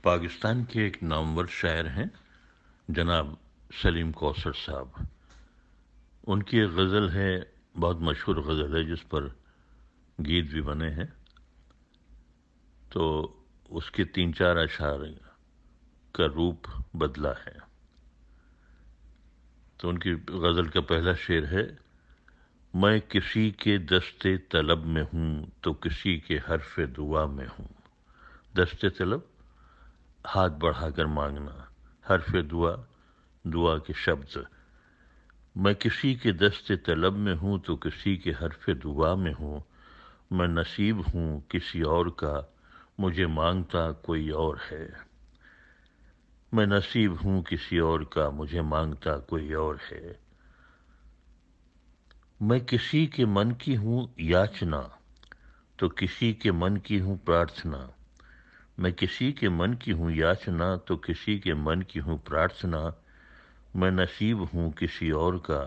پاکستان کے ایک نامور شاعر ہیں جناب سلیم کوثر صاحب. ان کی ایک غزل ہے، بہت مشہور غزل ہے جس پر گیت بھی بنے ہیں. تو اس کے 3-4 اشعار کا روپ بدلا ہے. تو ان کی غزل کا پہلا شعر ہے: میں کسی کے دست طلب میں ہوں تو کسی کے حرف دعا میں ہوں. دست طلب ہاتھ بڑھا کر مانگنا، حرف دعا دعا کے شبد. میں کسی کے دست طلب میں ہوں تو کسی کے حرف دعا میں ہوں. میں نصیب ہوں کسی اور کا، مجھے مانگتا کوئی اور ہے. میں نصیب ہوں کسی اور کا، مجھے مانگتا کوئی اور ہے. میں کسی کے من کی ہوں یاچنا تو کسی کے من کی ہوں پرارتھنا. میں کسی کے من کی ہوں یاچنا تو کسی کے من کی ہوں پرارتھنا. میں نصیب ہوں کسی اور کا،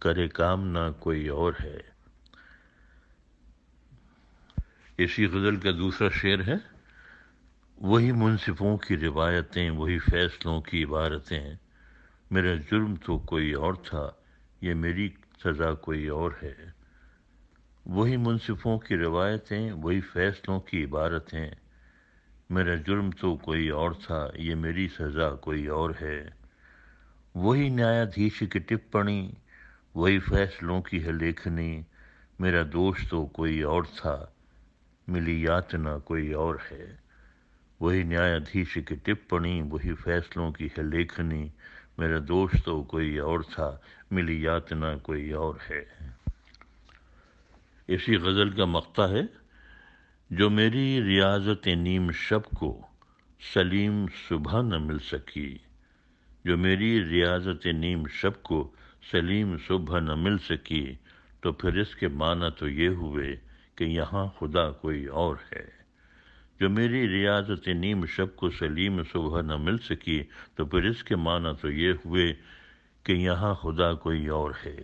کرے کام نہ کوئی اور ہے. اسی غزل کا دوسرا شعر ہے: وہی منصفوں کی روایتیں، وہی فیصلوں کی عبارتیں. میرا جرم تو کوئی اور تھا، یہ میری سزا کوئی اور ہے. وہی منصفوں کی روایتیں، وہی فیصلوں کی عبارتیں. میرا جرم تو کوئی اور تھا، یہ میری سزا کوئی اور ہے. وہی نیادھیش کی ٹپڑی، وہی فیصلوں کی ہے لیکھنی. میرا دوش تو کوئی اور تھا، ملی یاتنا کوئی اور ہے. وہی نیادھیش کی ٹپڑی، وہی فیصلوں کی ہے لیکھنی. میرا دوش تو کوئی اور تھا، ملی یاتنا کوئی اور ہے. اسی غزل کا مقطع ہے: جو میری ریاضت نیم شب کو سلیم صبح نہ مل سکی. جو میری ریاضت نیم شب کو سلیم صبح نہ مل سکی. تو پھر اس کے معنی تو یہ ہوئے کہ یہاں خدا کوئی اور ہے. جو میری ریاضت نیم شب کو سلیم صبح نہ مل سکی. تو پھر اس کے معنی تو یہ ہوئے کہ یہاں خدا کوئی اور ہے.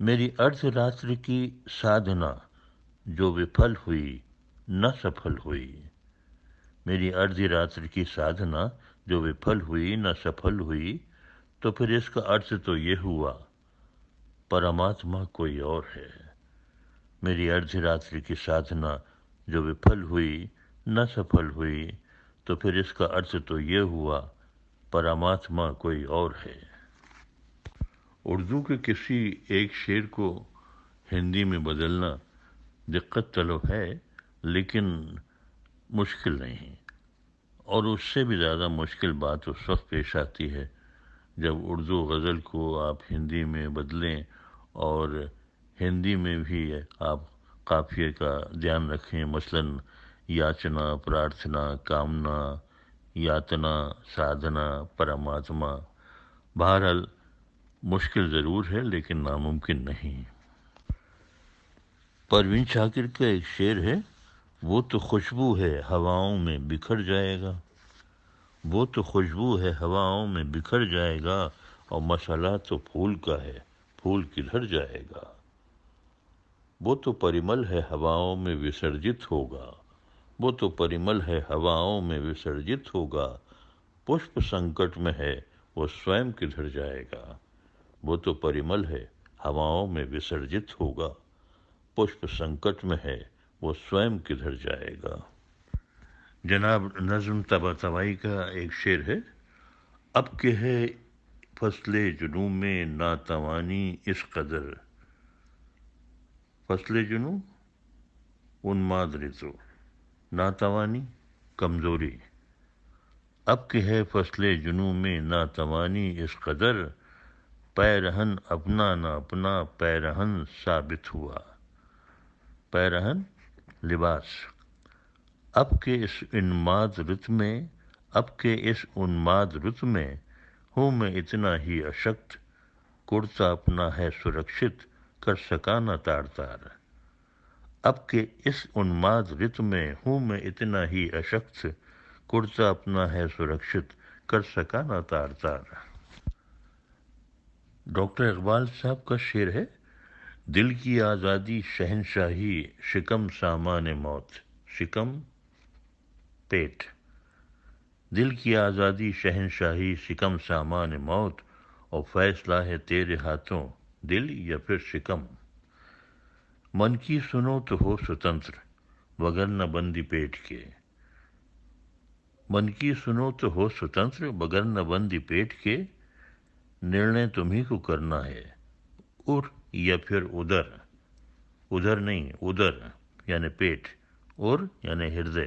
میری اردھ راتر کی سادھنا جو وفل ہوئی نہ سفل ہوئی. میری اردھ راتر کی سادھنا جو وفل ہوئی نہ سفل ہوئی. تو پھر اس کا ارتھ تو یہ ہوا پرماتما کوئی اور ہے. میری اردھ راتر کی سادھنا جو وفل ہوئی نہ سفل ہوئی. تو پھر اس کا ارتھ تو یہ ہوا پرماتما کوئی اور ہے. اردو کے کسی ایک شعر کو ہندی میں بدلنا دقت طلب ہے، لیکن مشکل نہیں. اور اس سے بھی زیادہ مشکل بات اس وقت پیش آتی ہے جب اردو غزل کو آپ ہندی میں بدلیں اور ہندی میں بھی آپ قافیے کا دھیان رکھیں. مثلاً یاچنا، پرارتھنا، کامنا، یاتنا، سادھنا، پرماتما. بہرحال مشکل ضرور ہے لیکن ناممکن نہیں. پروین شاکر کا ایک شعر ہے: وہ تو خوشبو ہے ہواؤں میں بکھر جائے گا. وہ تو خوشبو ہے ہواؤں میں بکھر جائے گا، اور مسئلہ تو پھول کا ہے، پھول کدھر جائے گا. وہ تو پریمل ہے ہواؤں میں وسرجت ہوگا. وہ تو پریمل ہے ہواؤں میں وسرجت ہوگا. پشپ سنکٹ میں ہے وہ سوئم کدھر جائے گا. وہ تو پریمل ہے ہواؤں میں وسرجت ہوگا. پشپ سنکٹ میں ہے وہ سوئم کدھر جائے گا. جناب نظم طباطبائی کا ایک شعر ہے: اب کہ ہے فصل جنوں میں ناتوانی اس قدر. فصل جنوں انماد رتو، ناتوانی کمزوری. اب کہ ہے فصل جنوں میں ناتوانی اس قدر. پیرہن اپنا نہ اپنا پیرہن ثابت ہوا. پیرہن لباس. اب کے اس انماد رت میں، اب کے اس انماد رت میں ہوں میں اتنا ہی اشکت. کرتا اپنا ہے سرکشت کر سکا نہ تار تار. اب کے اس انماد رت میں ہوں میں اتنا ہی اشکت. کرتا اپنا ہے سرکشت کر سکا نہ تار تار. ڈاکٹر اقبال صاحب کا شعر ہے: دل کی آزادی شہنشاہی شکم سامان موت. شکم پیٹ. دل کی آزادی شہنشاہی شکم سامان موت، اور فیصلہ ہے تیرے ہاتھوں دل یا پھر شکم۔ من کی سنو تو ہو سوتنتر، وگرنہ بندی پیٹ کے۔ من کی سنو تو ہو سوتنتر وگرنہ بندی پیٹ کے، نرنے تمہیں کو کرنا ہے ار یا پھر ادھر، ادھر نہیں ادھر یعنی پیٹ، اور یعنی ہردے۔